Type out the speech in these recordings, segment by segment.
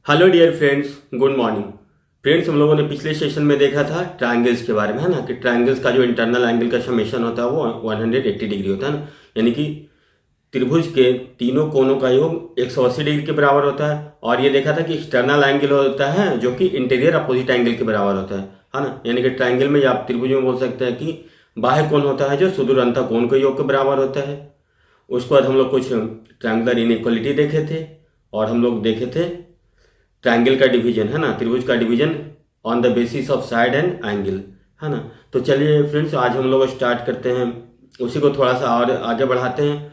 Hello dear friends, good morning. Friends, हम लोगों ने पिछले सेशन में देखा था ट्रायंगल्स के बारे में, है ना, कि ट्रायंगल्स का जो इंटरनल एंगल का समेशन होता है वो 180 डिग्री होता है ना। यानी कि त्रिभुज के तीनों कोनों का योग 180 डिग्री के बराबर होता है। और ये देखा था कि एक्सटर्नल एंगल होता है जो कि इंटीरियर अपोजिट एंगल के बराबर होता है ना। यानी कि ट्रायंगल में या आप त्रिभुज में बोल सकते हैं कि बाह्य कोण होता है जो सुदूर अंतः कोण के योग के बराबर होता है। उसके बाद हम लोग कुछ ट्रायंगुलर इनइक्वालिटी देखे थे और हम लोग देखे थे ट्रायंगल का डिवीजन, है ना, त्रिभुज का division on the basis of side and angle, है ना। तो चलिए फ्रेंड्स, आज हम लोग स्टार्ट करते हैं, उसी को थोड़ा सा और आगे बढ़ाते हैं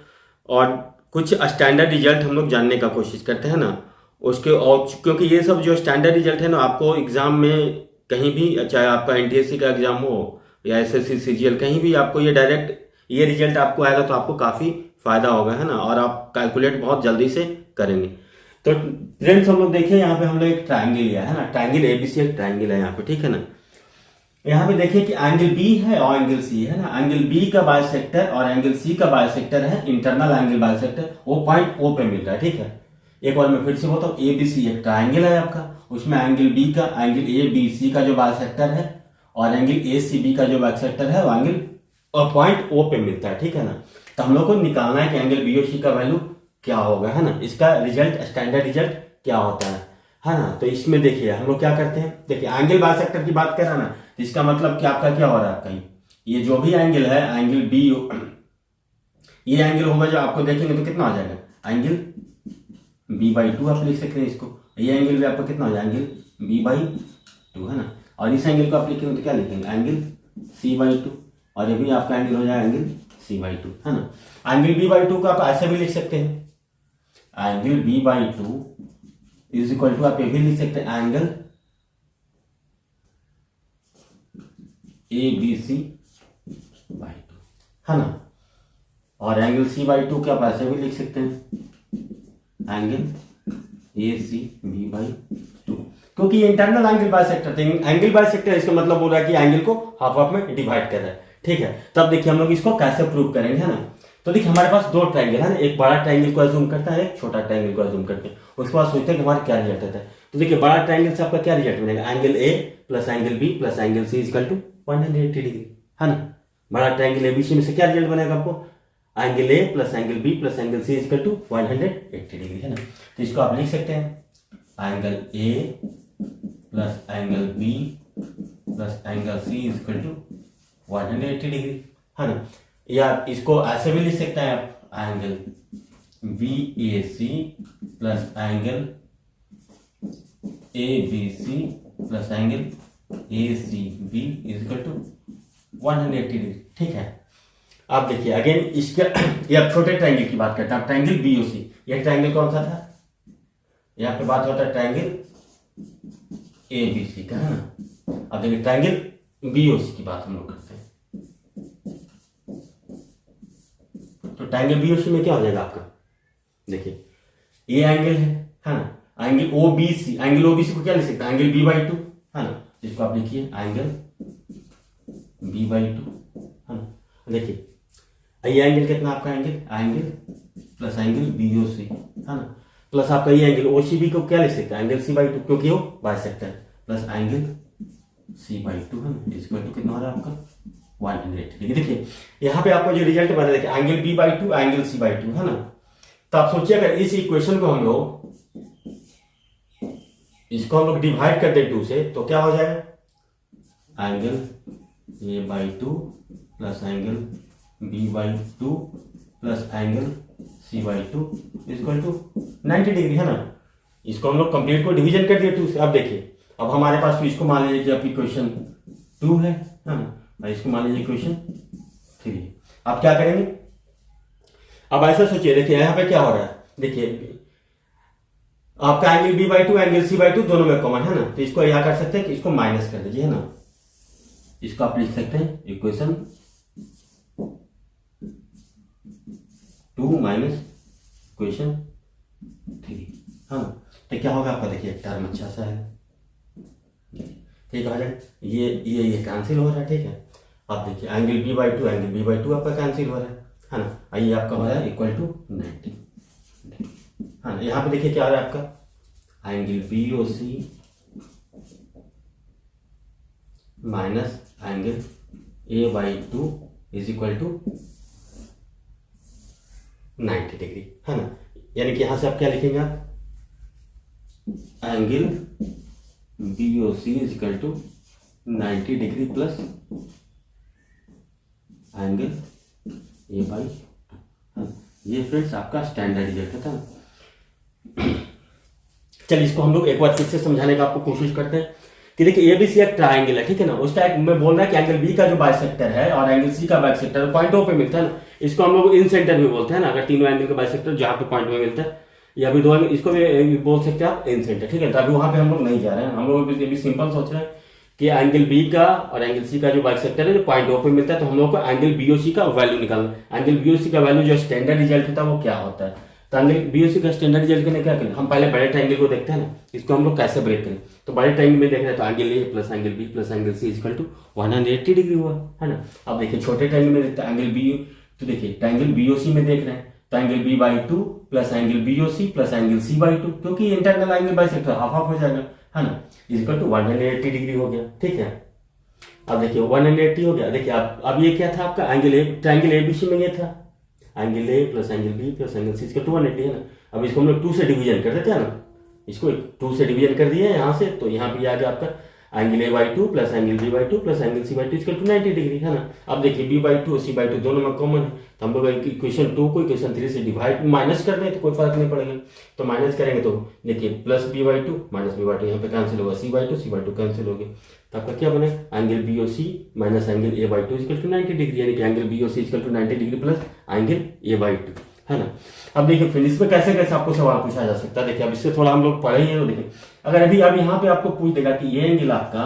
और कुछ स्टैंडर्ड रिजल्ट हम लोग जानने का कोशिश करते हैं ना उसके। और क्योंकि ये सब जो स्टैंडर्ड रिजल्ट है ना, आपको एग्जाम में कहीं भी, चाहे आपका एनटीएससी का एग्जाम हो या एसएससी सीजीएल, कहीं भी आपको ये डायरेक्ट ये रिजल्ट आपको आएगा तो आपको काफ़ी फायदा होगा, है ना, और आप कैलकुलेट बहुत जल्दी से करेंगे। तो फ्रेंड्स, हम लोग देखिए यहाँ पे हम लोग एक ट्रायंगल लिया है ना, ट्रायंगल एबीसी एक ट्रायंगल है यहाँ पे, ठीक है ना। यहाँ पे देखिए कि एंगल बी है और एंगल सी है ना। एंगल बी का बाइसेक्टर और एंगल सी का बाइसेक्टर है इंटरनल एंगल बाइसेक्टर, वो पॉइंट ओ पे मिल रहा है, ठीक है। एक बार मैं फिर से बोलता हूँ, एबीसी एक ट्रायंगल है आपका, उसमें एंगल बी का, एंगल ए बी सी का जो बाइसेक्टर है और एंगल ए सी बी का जो बाइसेक्टर है वो एंगल और पॉइंट ओ पे मिलता है, ठीक है ना। तो हम लोग को निकालना है कि एंगल बी और सी का वैल्यू क्या होगा, है ना, इसका रिजल्ट, स्टैंडर्ड रिजल्ट क्या होता है ना। तो इसमें देखिए हम लोग क्या करते हैं, देखिए एंगल बाइसेक्टर की बात कर रहा ना, तो इसका मतलब कि आपका क्या हो रहा है, आपका ये जो भी एंगल है, एंगल बी, ये एंगल होगा जो आपको देखेंगे तो कितना हो जाएगा, एंगल b/2 आप लिख सकते हैं इसको। ये एंगल भी आपका कितना हो जाएगा, एंगल b/2, है ना। और इस एंगल को आप लिखेंगे तो क्या लिखेंगे, एंगल c/2, और ये भी आपका एंगल हो जाएगा एंगल c/2, है ना। एंगल b/2 को आप ऐसे भी लिख सकते हैं, angle b/2 is equal to, आप ये भी लिख सकते हैं एंगल ABC/2, है ना। और एंगल c/2 को आप ऐसे भी लिख सकते हैं एंगल ACB/2, क्योंकि ये इंटरनल एंगल बाइसेक्टर थे। एंगल बाइसेक्टर इसका मतलब बोल रहा है कि एंगल को हाफ हाफ में डिवाइड कर रहा है, ठीक है। तब देखिए हम लोग इसको कैसे प्रूव करेंगे, है ना। तो देखिए हमारे पास दो ट्रायंगल है ना, एक बड़ा ट्रायंगल को अज्यूम करता है, एक छोटा ट्रायंगल को अज्यूम करते हैं। उसके बाद सोचते हैं कि हमारा क्या रिजल्ट आता है। तो देखिए बड़ा ट्रायंगल से आपका क्या रिजल्ट बनेगा, angle A plus angle B plus angle C equal to 180 degree, है ना। बड़ा ट्रायंगल एबीसी में से क्या रिजल्ट बनेगा आपको, angle A plus angle B plus angle C equal to 180 degree, है ना। तो इसको आप लिख सकते हैं angle A plus angle B plus angle C equal to 180 degree, है ना। या इसको ऐसे भी लिख सकते हैं आप, angle BAC plus angle ABC plus angle ACB equal to 180 degree, ठीक है। आप देखिए अगेन इसके ये आप छोटे ट्रायंगल की बात करते हैं, ट्रायंगल BOC, ये ट्रायंगल कौन सा था, यहाँ पे बात होता है ट्रायंगल ABC का, है ना। अब देखिए ट्रायंगल BOC की बात हम लोग करते हैं। तो ट्रायंगल BOC में क्या हो जाएगा आपका, देखिए ये एंगल है ना, एंगल OBC, एंगल OBC को क्या लिख सकते हैं, एंगल B/2, है ना। जिसको आप लिखिए एंगल B/2, है ना। देखिए ये एंगल कितना आपका, एंगल प्लस एंगल BOC, है ना, प्लस आपका ये एंगल OCB को क्या लिख सकते हैं, एंगल C/2, क्योंकि वो बाइसेक्टर, प्लस एंगल C/2, है ना, इसको कितना हो रहा है आपका 180 डिग्री। देखिए यहाँ पे आपको जो रिजल्ट बना, देखिए एंगल B/2 एंगल C/2, है ना। तो आप सोचिए अगर इस इक्वेशन को हम लोग डिवाइड कर दें 2 से तो क्या हो जाएगा, angle A/2 plus angle B/2 plus angle C/2 equal to 90 degree, है ना। इसको हम लोग कंप्लीट को डिवीजन कर दिए 2 से। अब देखिए अब हमारे पास तो इसको मान लीजिए कि आपकी क्वेश्चन 2 है ना, इसको मान लीजिए क्वेश्चन 3। आप क्या करेंगे, अब ऐसा सोचिए, देखिए यहाँ पे क्या हो रहा है, देखिए आपका एंगल B/2 एंगल C/2 दोनों में कॉमन है ना। तो इसको क्या कर सकते हैं कि इसको माइनस कर दीजिए, है ना। इसको आप लिख सकते हैं इक्वेशन 2 माइनस इक्वेशन 3, है ना। तो क्या होगा आपका, देखिए टर्म अच्छा सा है, ठीक है, ये कैंसिल हो रहा है, ठीक है। आप देखिए एंगल B/2 आपका कैंसिल हो रहा है ना। ये आपका हो रहा है इक्वल टू 90, है ना। यहाँ पे देखिए क्या आ रहा है आपका, angle BOC minus angle A/2 is equal to 90 degree, है ना। यानी कि यहां से आप क्या लिखेंगे, आप angle BOC is equal to 90 degree plus angle A/2। ये फ्रेंड्स आपका स्टैंडर्ड रिजल्ट था। चलिए इसको हम लोग एक बार फिर से समझाने का आपको कोशिश करते हैं कि देखिए ABC एक ट्राइंगल है, ठीक है ना। उस टाइप में बोल रहा है कि एंगल B का जो बाइसेक्टर है और एंगल C का बाइसेक्टर पॉइंट O पे मिलता है ना, इसको हम लोग इन सेंटर भी बोलते हैं ना। अगर तीनों एंगल का बाइसेक्टर जहां पे पॉइंट में मिलता है, या भी दो एंगल, इसको भी बोल सकते हैं आप इन सेंटर, ठीक है। तो अभी वहां पे हम लोग नहीं जा रहे हैं, हम लोग ये भी सिंपल सोच रहे हैं कि एंगल B का और एंगल C का जो बाइसेक्टर है जो पॉइंट O पे मिलता है, तो हम लोग को एंगल BOC का वैल्यू निकालना। एंगल BOC का वैल्यू जो स्टैंडर्ड रिजल्ट होता है वो क्या होता है। तो एंगल BOC का स्टैंडर्ड रिजल्ट के लिए क्या करें, हम पहले बड़े ट्रायंगल को देखते हैं ना, इसको हम लोग कैसे ब्रेक करें। तो बड़े ट्रायंगल में देख रहे हैं तो angle A plus angle B plus angle C equal to 180 degree हुआ, है ना। अब देखिए छोटे ट्रायंगल में देखते हैं एंगल B, तो देखिए ट्रायंगल BOC में देख रहे हैं तो angle B/2 plus angle BOC plus angle C/2, क्योंकि internal angle bisector half half हो जाएगा, है ना, इक्वल टू 180 डिग्री हो गया, ठीक है। अब देखिए 180 हो गया। देखिए अब ये क्या था आपका एंगल ट्रायंगल ABC में ये था angle A plus angle B plus angle C इसका 280 है ना। अब इसको हम लोग 2 से डिवीजन कर देते हैं ना, इसको 2 से डिवीजन कर दिया यहाँ से, तो यहाँ पे आ गया आपका angle A/2 plus angle B/2 plus angle C/2 इसका 290 डिग्री, है ना। अब देखिए B/2 और C/2 दोनों में कॉमन है, तो हम लोग इक्वेशन 2 को इक्वेशन 3 से डिवाइड माइनस कर दें तो कोई फर्क नहीं पड़ेगा। तो माइनस करेंगे तो देखिए प्लस B/2 माइनस B/2 यहाँ पे कैंसिल होगा, C/2 कैंसिल हो गया, तो आपका क्या बने angle BOC minus angle A/2 equal to 90 degree, यानी कि angle BOC equal to 90 degree plus angle A/2, है ना। अब देखिए फिर इसमें कैसे कैसे आपको सवाल पूछा जा सकता है। देखिए अब इससे थोड़ा हम लोग पढ़े ही हैं, तो देखिए अगर अभी अब यहाँ पे आपको पूछ देगा कि ये एंगल आपका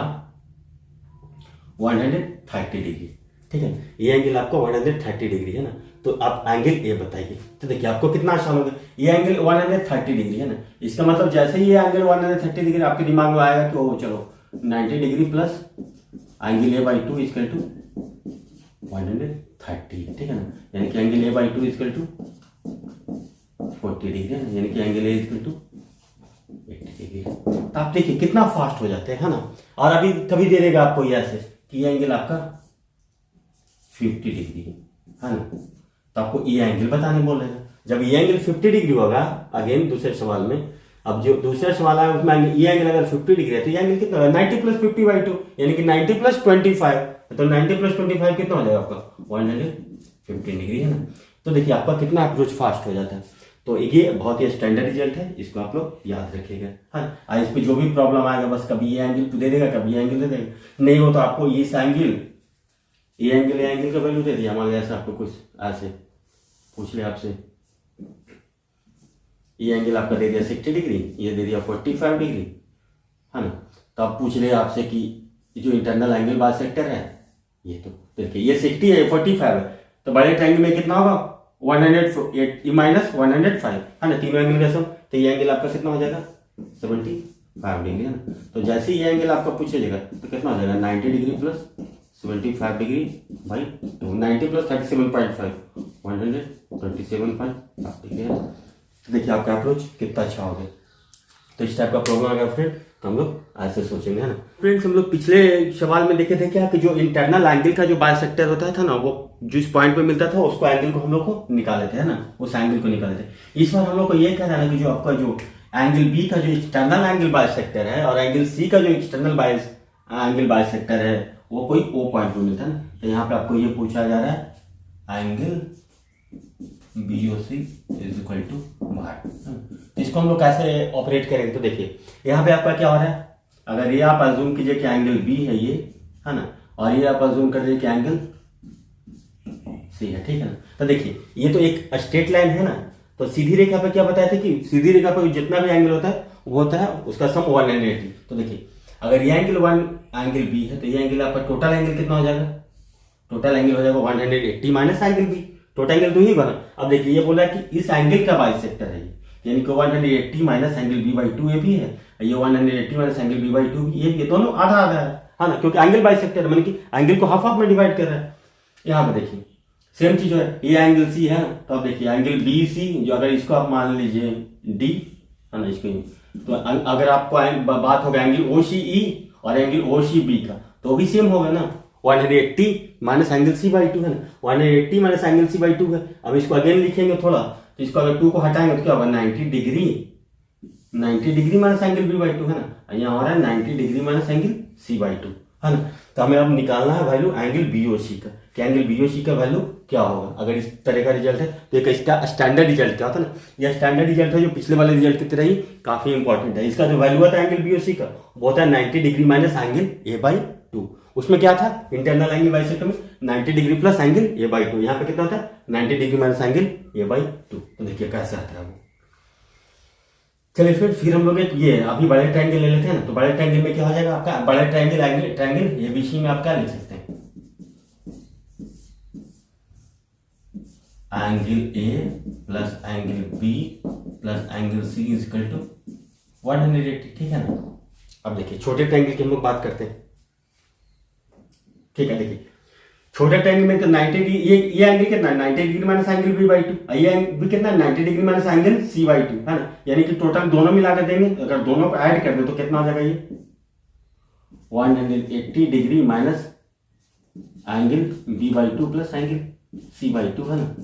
130 डिग्री, ठीक है, ये एंगल आपका 130 डिग्री है ना, तो आप एंगल A बताइए। तो देखिए आपको कितना आसान होगा, ये एंगल 130 डिग्री है ना, इसका मतलब जैसे ही ये एंगल 130 डिग्री आपके दिमाग में आएगा कि ओ चलो 90 degree plus angle A/2 equal to 130, ठीक है ना, यानी कि angle A/2 equal to 40 degree है ना, यानी कि angle A equal to 80 degree. तो आप देखिए कितना फास्ट हो जाते हैं, है ना। और अभी कभी दे देगा आपको ये ऐसे कि ये एंगल आपका 50 डिग्री है ना, तो आपको ये एंगल बताने बोलेगा। जब ये एंगल 50 डिग्री होगा, अगेन दूसरे सवाल में, अब जो दूसरा सवाल है उसमें ये एंगल अगर 50 डिग्री है तो ये एंगल कितना होगा 90 प्लस 50/2, यानी कि 90 प्लस 25, तो 90 प्लस 25 कितना हो जाएगा आपका 115 डिग्री, है ना। तो देखिए आपका कितना अप्रोच फास्ट हो जाता है। तो ये बहुत ही स्टैंडर्ड रिजल्ट है, इसको आप लोग याद रखिएगा, हाँ। इस पे जो भी प्रॉब्लम आएगा बस कभी ये एंगल दे देगा, कभी ये एंगल दे देगा, नहीं हो तो आपको इस एंगल ये एंगल का वैल्यू दे दिया, मान लिया आपको कुछ ऐसे पूछ लिया आपसे, ये एंगल आपका दे दिया 60 डिग्री, ये दे दिया 45 डिग्री, है ना। तो आप पूछ रहे आपसे कि जो इंटरनल एंगल बाइसेक्टर है ये, तो देखिए ये 60 है 45 है, तो बड़े ट्रायंगल में कितना होगा 108 माइनस 105, है ना, तीनों एंगल का सम, तो ये एंगल आपका कितना हो जाएगा 75 डिग्री, है ना। तो जैसे ये एंगल आपका पूछा जाएगा तो कितना हो जाएगा 90 degree plus 75 degree by 2, 90 plus 37.5 127.5 degree, है। तो देखिए आपका अप्रोच कितना अच्छा हो गया। तो इस टाइप का प्रॉब्लम अगर फ्रेंड तो हम लोग ऐसे सोचेंगे, है ना। फ्रेंड्स हम लोग पिछले सवाल में देखे थे क्या कि जो इंटरनल एंगल का जो बाइसेक्टर होता था ना, वो जिस पॉइंट पे मिलता था उसको एंगल को हम लोग को निकाले थे, है ना, उस एंगल को निकाले थे। इस बार हम लोग को ये कहना है कि जो आपका जो एंगल B का जो एक्सटर्नल एंगल बाइसेक्टर है और एंगल C का जो एक्सटर्नल एंगल बाइसेक्टर है वो कोई O पॉइंट पे मिलता है ना। तो यहाँ पे आपको ये पूछा जा रहा है angle BOC is equal to y। इसको हम लोग कैसे ऑपरेट करेंगे, तो देखिए यहाँ पे आपका क्या हो रहा है, अगर ये आप अज्यूम कीजिए कि एंगल B है ये, है ना, और ये आप अज्यूम कर दीजिए कि एंगल C है, ठीक है ना। तो देखिए ये तो एक स्ट्रेट लाइन है ना, तो सीधी रेखा पे क्या बताया था कि सीधी रेखा पे जितना भी एंगल होता है वो होता है उसका सम 180। तो देखिए अगर ये एंगल एंगल B है तो ये एंगल आपका टोटल एंगल कितना हो जाएगा, टोटल एंगल हो जाएगा 180 minus angle B, total angle तो ही बना। अब देखिए ये बोला कि इस एंगल का बाइसेक्टर है यानी कि 180 माइनस एंगल B/2 ये भी है, ये 180 माइनस एंगल B/2 भी ये भी है, दोनों आधा आधा है ना, क्योंकि एंगल बाइसेक्टर है, माने कि एंगल को हाफ हाफ में डिवाइड कर रहा है। यहाँ पे देखिए सेम चीज है, ये एंगल C है, तो अब देखिए एंगल BC जो अगर इसको आप मान लीजिए D, है ना, इसको तो अगर आपको बात होगा एंगल ओ सी ई और एंगल ओ सी बी का, तो भी सेम होगा ना, 180 minus angle C by two है ना, 180 minus angle C by two है। अब इसको अगेन लिखेंगे थोड़ा, तो इसको अगर 2 को हटाएंगे तो क्या होगा, 90 degree, 90 degree minus angle B by two है ना, यहाँ हो रहा है 90 degree minus angle C by two है ना। तो हमें अब निकालना है वैल्यू एंगल बीओसी का, कि एंगल बीओसी का वैल्यू क्या होगा अगर इस तरह का रिजल्ट है। तो एक इसका स्टैंडर्ड रिजल्ट क्या होता है ना, यह स्टैंडर्ड रिजल्ट है जो पिछले वाले रिजल्ट की तरह ही काफी इंपॉर्टेंट है। इसका जो वैल्यू होता है एंगल बीओसी का वो होता है 90 degree minus angle A by to. उसमें क्या था, इंटरनल एंगल बाइसेक्टर में 90 degree plus angle A by to, यहाँ पे कितना होता है 90 degree minus angle A by two. तो देखिए कैसे आता है वो। चलिए फिर हम लोग एक ये अभी बड़े ट्रायंगल ले लेते हैं ना, तो बड़े ट्रायंगल में क्या हो जाएगा आपका, बड़े ट्रायंगल एबीसी में आप क्या लिख सकते हैं, angle A plus angle B plus angle C is equal to 180, ठीक है ना। अब देखिए छोटे ट्रायंगल की हम लोग बात करते हैं, ठीक है। देखिए छोटे ट्रायंगल में तो 90 डिग्री, ये एंगल कितना है 90 degree minus angle B by two, ये भी कितना है 90 degree minus angle C by two है ना, यानी कि टोटल दोनों मिला कर देंगे, अगर दोनों को ऐड कर दे तो कितना हो जाएगा ये 180 degree minus angle B by two plus angle C by two है ना।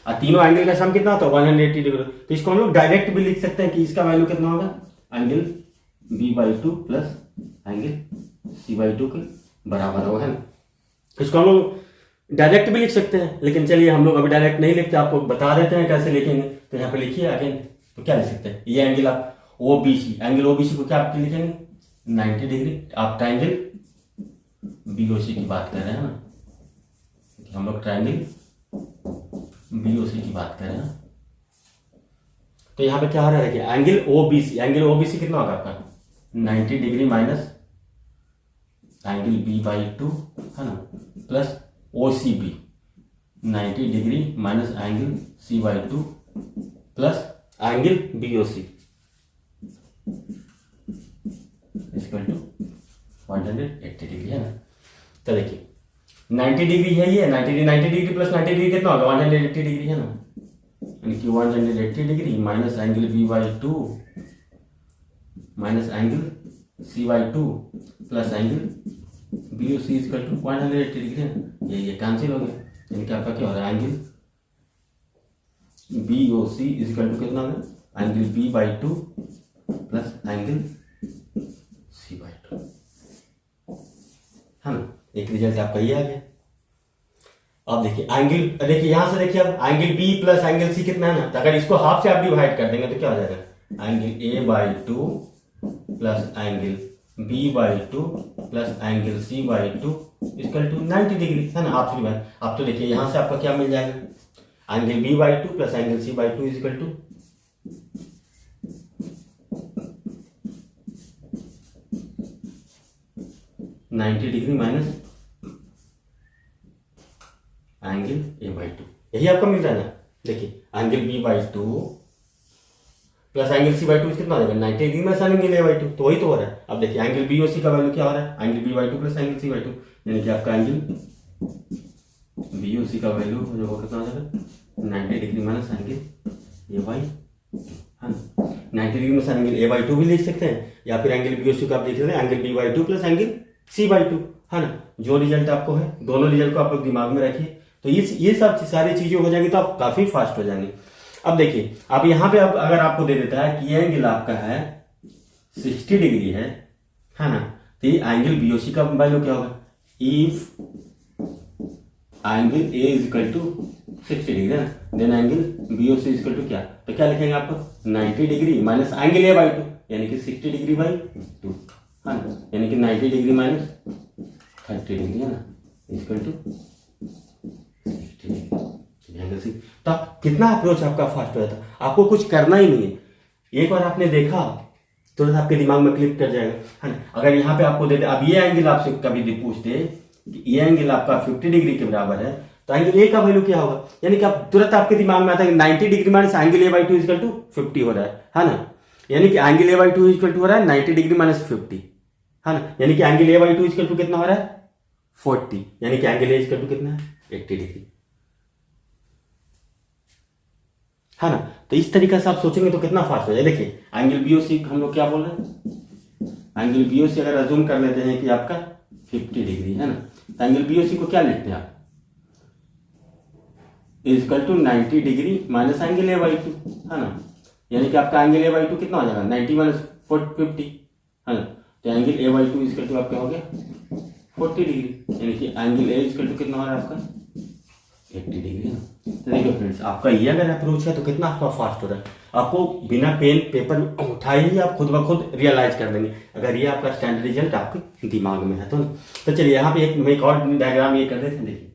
और तीनों एंगल का सम कितना होता है 180 डिग्री। तो इसको हम लोग डायरेक्ट भी लिख सकते हैं कि इसका वैल्यू कितना होगा, angle B by two plus angle C by two के बराबर होगा, है ना। इसको हम लोग डायरेक्ट भी लिख सकते हैं, लेकिन चलिए हम लोग अभी डायरेक्ट नहीं लिखते, आपको बता देते हैं कैसे लिखेंगे। तो यहाँ पे लिखिए अगेन, तो क्या लिख सकते हैं, ये एंगल आप ओबीसी, एंगल ओबीसी को क्या आपके लिखेंगे 90 डिग्री। आप ट्रायंगल बीओसी की बात कर रहे हैं ना, हम लोग ट्रायंगल बीओसी की बात कर रहे हैं। तो यहाँ पे क्या हो रहा है, एंगल ओबीसी, एंगल ओबीसी कितना होगा आपका 90 degree minus angle B by two है ना, plus O C B 90 degree minus angle C by two plus angle B O C equal to 180 degree है ना। तो देखिए 90 डिग्री है ये, 90 डिग्री प्लस 90 डिग्री कितना होगा 180 डिग्री है ना, यानी कि 180 degree minus angle B by two minus angle C by two plus angle B O C equal to 180 degree है। ये कैंसिल हो गया, यानी कि आपका क्या हो रहा है angle B O C equal to कितना होगा angle B by two plus angle C by two है ना। एक रिजल्ट आपका ये आ गया। अब देखिए एंगल, देखिए यहां से देखिए अब angle B plus angle C कितना है ना, तो अगर इसको हाफ से आप डिवाइड कर देंगे तो क्या हो जाएगा angle A by two plus angle B by two plus angle C by two equal to 90 degree है ना। आप डिवाइड, आप तो देखिए यहां से आपका क्या मिल जाएगा angle B by two plus angle C by two equal to 90 degree minus angle A by two, यही आपको मिल रहा है ना। देखिए angle B by two plus angle C by two कितना हो जाएगा 90 degree minus angle A by two, तो वही तो हो रहा है। अब देखिए एंगल बी और सी का वैल्यू क्या हो रहा है angle B by two plus angle C by two, यानी कि आपका एंगल बी और सी का वैल्यू जो होगा कितना हो जाएगा 90 degree minus angle A by है ना। 90 degree minus angle A by to भी लिख सकते हैं, या फिर एंगल बी और सी का आप लिख सकते हैं angle B by two plus angle C by two है ना। जो रिजल्ट आपको है दोनों रिजल्ट को आप लोग दिमाग में रखिए, तो ये सब सारी चीजें हो जाएंगी तो आप काफी फास्ट हो जाएंगे। अब देखिए आप यहाँ पे अगर आपको दे देता है कि ये एंगल आपका है 60 डिग्री है ना, तो ये एंगल बीओसी का वैल्यू क्या होगा if angle A is equal to 60 degree है ना, then angle BOC is equal to क्या, तो क्या लिखेंगे आपको 90 degree minus angle A by two, यानी कि 60 डिग्री बाई टू है ना, यानी कि 90 डिग्री माइनस 30 डिग्री है ना इक्वल टू 60 डिग्री। तो कितना अप्रोच आपका फास्ट हो जाता है, आपको कुछ करना ही नहीं है। एक बार आपने देखा तुरंत आपके दिमाग में क्लिक कर जाएगा है ना। अगर यहाँ पे आपको दे दे, अब ये एंगल आपसे कभी पूछते कि ये एंगल आपका 50 डिग्री के बराबर है, तो एंगल ए का वैल्यू क्या होगा, यानी कि आप तुरंत आपके दिमाग में आता है 90 degree minus angle A by two equal to 50 हो रहा है ना, यानी कि angle A by two equal to हो रहा है 90 डिग्री माइनस 50 है ना, यानी कि angle A by two equal to कितना हो रहा है 40, यानी कि एंगल ए इक्वल टू कितना है 80 डिग्री है ना। तो इस तरीके से आप सोचेंगे तो कितना फास्ट हो जाए। देखिए एंगल बी ओ सी हम लोग क्या बोल रहे हैं, एंगल बी ओ सी अगर अज्यूम कर लेते हैं कि आपका 50 डिग्री है ना, तो एंगल बी ओ सी को क्या लिखते हैं आप, is equal to 90 degree minus angle A by two, है ना। यानी कि आपका एंगल ए बाई टू कितना हो जाएगा, 90 माइनस 50, है ना। तो angle A by two is equal to आपका हो गया 40 डिग्री, यानी कि एंगल ए इजकल टू कितना हो रहा है आपका 80 डिग्री, है ना। तो देखिए फ्रेंड्स, आपका ये अगर अप्रोच है तो कितना आपका फास्ट हो रहा है, आपको बिना पेन पेपर उठाए ही आप खुद ब खुद रियलाइज कर देंगे अगर ये आपका स्टैंडर्ड रिजल्ट आपके दिमाग में है तो चलिए यहाँ पे एक और डायग्राम ये कर देते हैं। देखिए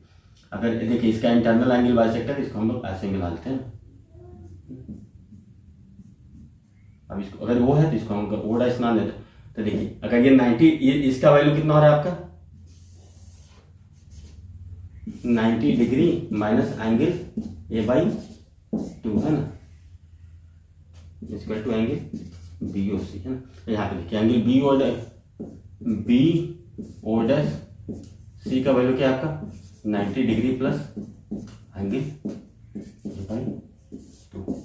अगर देखिए इसका इंटरनल एंगल बाइसेक्टर, इसको हम लोग ऐसे मिला लेते हैं। अब इसको अगर वो है तो इसको हम ओ डैश मान लेते हैं। तो देखिए अगर ये 90, ये इसका वैल्यू कितना हो रहा है आपका 90 degree minus angle A by two, है ना, equal to angle B O C, है ना। तो यहाँ पे देखिए angle B O dash C का वैल्यू क्या है आपका 90 degree plus angle A by two.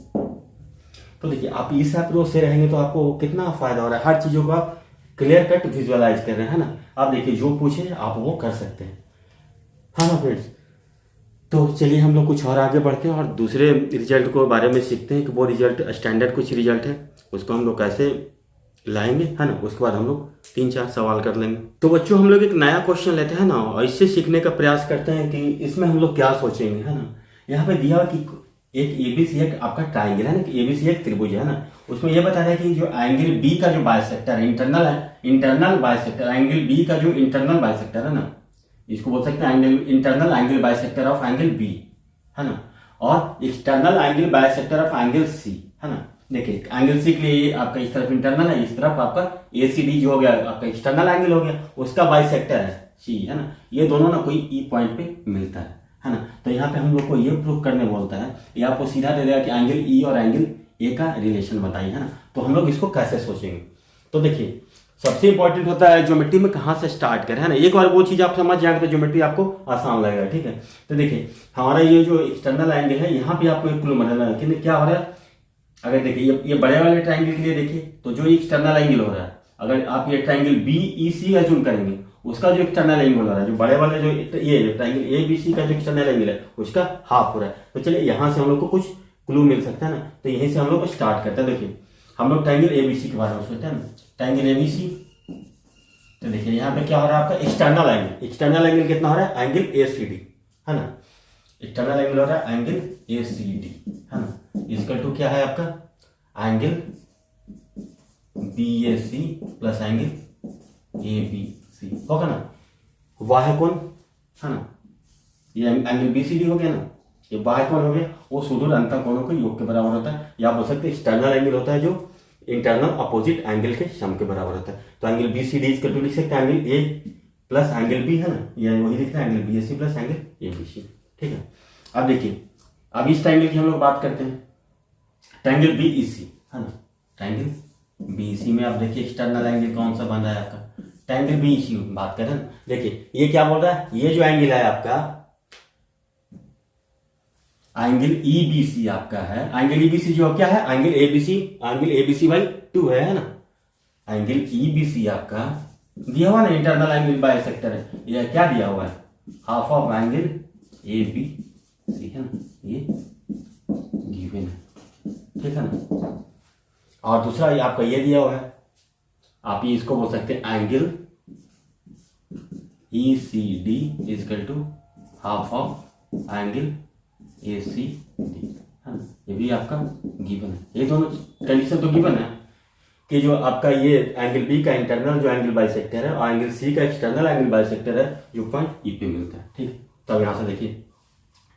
तो देखिए आप इस अप्रोच से रहेंगे तो आपको कितना फायदा हो रहा है, हर चीजों को आप क्लियर कट विजुअलाइज कर रहे हैं, है ना। आप देखिए जो पूछे आप वो कर सकते हैं, हाँ ना फ्रेंड्स। तो चलिए हम लोग कुछ और आगे बढ़ते हैं और दूसरे रिजल्ट को बारे में सीखते हैं कि वो रिजल्ट स्टैंडर्ड कुछ रिजल्ट है उसको हम लोग कैसे लाएंगे, है ना। उसके बाद हम लोग 3-4 सवाल कर लेंगे। तो बच्चों हम लोग एक नया क्वेश्चन लेते हैं ना और इससे सीखने का प्रयास करते हैं कि इसमें हम लोग क्या सोचेंगे, है ना। यहाँ पे दिया कि एक एबीसी एक आपका ट्राइंगल है ना, कि एबीसी एक त्रिभुज है ना, उसमें यह बता रहा है कि जो एंगल बी का जो बाइसेक्टर है, इंटरनल बाइसेक्टर, एंगल बी का जो इंटरनल बाइसेक्टर है ना, इसको बोल सकते हैं angle internal angle bisector of angle B, है ना, और external angle bisector of angle C, है ना। देखिए एंगल सी के लिए आपका इस तरफ इंटरनल है, इस तरफ आपका ए सी डी जो हो गया आपका एक्सटर्नल एंगल हो गया, उसका बाइसेक्टर है सी, है ना। ये दोनों ना कोई ई पॉइंट पे मिलता है ना। तो यहाँ पे हम लोग को ये प्रूव करने बोलता है, ये आपको सीधा दे देगा कि एंगल ई और एंगल ए का रिलेशन बताइए, है ना। तो हम लोग इसको कैसे सोचेंगे, तो देखिए सबसे इंपॉर्टेंट होता है ज्योमेट्री में कहाँ से स्टार्ट करें, है ना। एक बार वो चीज आप समझ जाएंगे तो ज्योमेट्री आपको आसान लगेगा, ठीक है। तो देखिए हमारा ये जो एक्सटर्नल एंगल है यहाँ पे आपको एक क्लू मिलना है कि क्या हो रहा है। अगर देखिए ये बड़े वाले ट्राइंगल के लिए देखिए तो जो एक्सटर्नल एंगल हो रहा है, अगर आप ये ट्राइंगल बी ई सी अज्यूम करेंगे, उसका जो एक्सटर्नल एंगल हो रहा है, जो बड़े वाले जो ये ट्राइंगल ए बी सी का जो एक्सटर्नल एंगल है उसका हाफ हो रहा है। तो चलिए यहाँ से हम लोग को कुछ क्लू मिल सकता है ना। तो यहीं से हम लोग स्टार्ट करते हैं। देखिए हम लोग ट्राइंगल एबीसी के बारे में सोचते हैं ना, ट्राइंगल एबीसी। तो देखिए यहाँ पे क्या हो रहा है आपका एक्सटर्नल एंगल कितना हो रहा है एंगल ए सी डी, है ना। एक्सटर्नल एंगल हो रहा है एंगल ए सी डी, है ना। इसका टू क्या है आपका angle B A C plus angle A B C होगा ना। वाह कौन, है ना, ये एंगल बी सी डी हो गया ना, ये वाह कौन हो गया, वो सुदूर अंतःकोणों के योग के बराबर होता है, या आप बोल सकते हैं एक्सटर्नल एंगल होता है जो इंटरनल अपोजिट एंगल के सम के बराबर होता है। तो एंगल बी सी डी इसका टू लिख सकते हैं angle A plus angle B, है ना, या वही लिखते हैं angle B A C plus angle A B C, ठीक है। अब देखिए अब इस ट्रायंगल की हम लोग बात करते हैं, ट्रायंगल बी ई सी, है ना। ट्रायंगल बी ई सी में आप देखिए एक्सटर्नल एंगल कौन सा बन रहा है आपका, ट्रायंगल बी ई सी बात करें ना। देखिए ये क्या बोल रहा है, ये जो एंगल है आपका एंगल ईबीसी आपका है, एंगल ईबीसी जो क्या है एंगल एबीसी बाई 2 है ना। एंगल ईबीसी आपका दिया हुआ ना, इंटरनल एंगल बाइसेक्टर है, ये क्या दिया हुआ है हाफ ऑफ एंगल एबीसी, है ना, ये गिवन है, ठीक है ना। और दूसरा ये आपका ये दिया हुआ है, आप ये इसको बोल सकते हैं angle E C D is equal to half of angle A C D, है ना। ये भी आपका गिवन है, ये दोनों कंडीशन तो गिवन है कि जो आपका ये एंगल बी का इंटरनल जो एंगल बाइसेक्टर है और एंगल सी का एक्सटर्नल एंगल बाइसेक्टर है जो पॉइंट ई पे मिलता है, ठीक है। तो अब यहाँ से देखिए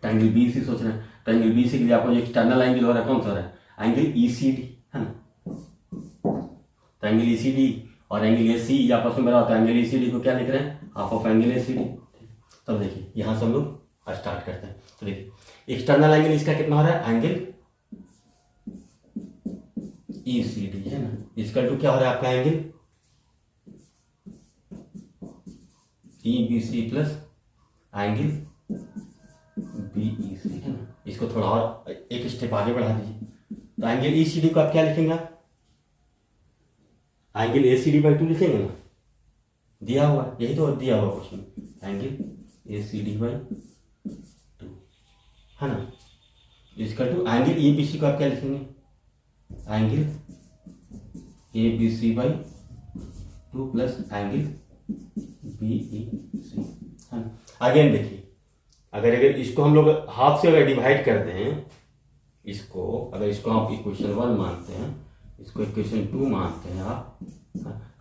ट्रायंगल बी सी सोच रहे हैं, ट्रायंगल बी सी के लिए आपको जो एक्सटर्नल एंगल हो रहा है कौन सा हो रहा है एंगल ई सी डी, है ना। ट्रायंगल ई सी डी और एंगल ए सी आपस में बना होता है, एंगल ई सी डी को क्या लिख रहे हैं half of angle A C D. तब देखिए यहाँ से हम लोग स्टार्ट करते हैं। तो देखिए एक्सटर्नल एंगल इसका कितना हो रहा है एंगल ई सी डी, है ना, इसका टू क्या हो रहा है आपका angle E B C plus angle BEC है ना, इसको थोड़ा और एक स्टेप आगे बढ़ा दीजिए। तो एंगल ECD को आप क्या लिखेंगे, आप एंगल ACD/2 लिखेंगे ना, दिया हुआ यही तो दिया हुआ क्वेश्चन, एंगल ACD/2 है ना, इसका टू एंगल ABC को आप क्या लिखेंगे, angle ABC/2 plus angle BEC है ना। अगेन देखिए, अगर इसको हम लोग हाफ से अगर डिवाइड करते हैं, इसको अगर इसको आप इक्वेशन 1 मानते हैं, इसको इक्वेशन 2 मानते हैं आप,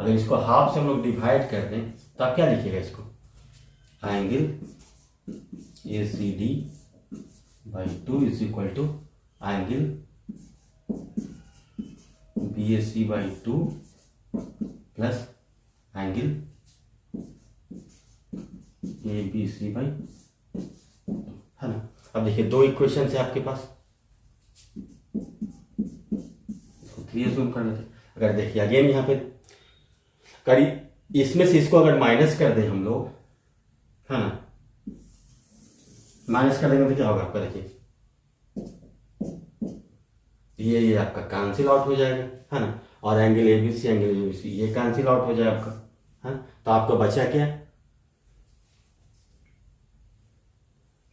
अगर इसको हाफ से हम लोग डिवाइड कर दें तो आप क्या लिखिएगा, इसको angle ACD/2 is equal to angle BAC/2 plus angle ABC/2 है ना। अब देखिए दो इक्वेशन है आपके पास, इसको 3 जूम कर लेते। अगर देखिए अगेन यहाँ पे करीब इसमें से इसको अगर माइनस कर दें हम लोग, है ना, माइनस कर देंगे तो क्या होगा आपका, देखिए ये आपका कैंसिल आउट हो जाएगा, है ना, और एंगल ABC ये कैंसिल आउट हो जाए आपका, है। तो आपको बचा क्या,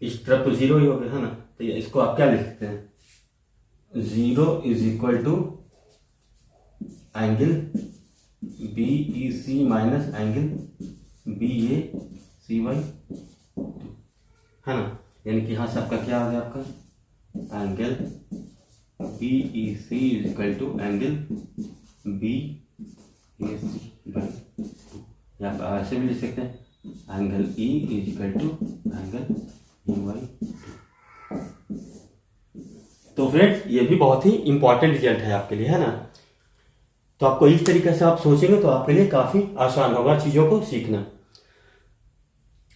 इस तरफ तो 0 ही हो गया, है ना। तो इसको आप क्या लिख सकते हैं, 0 is equal to angle BEC minus angle BAC/2 है ना। यानी कि यहाँ से आपका क्या आ गया, आपका angle BEC is equal to angle BAC/2, या आप ऐसे भी लिख सकते हैं, angle E is equal to angle EY। तो फ्रेंड्स ये भी बहुत ही इंपॉर्टेंट रिजल्ट है आपके लिए, है ना। तो आपको इस तरीके से आप सोचेंगे तो आपके लिए काफी आसान होगा चीजों को सीखना।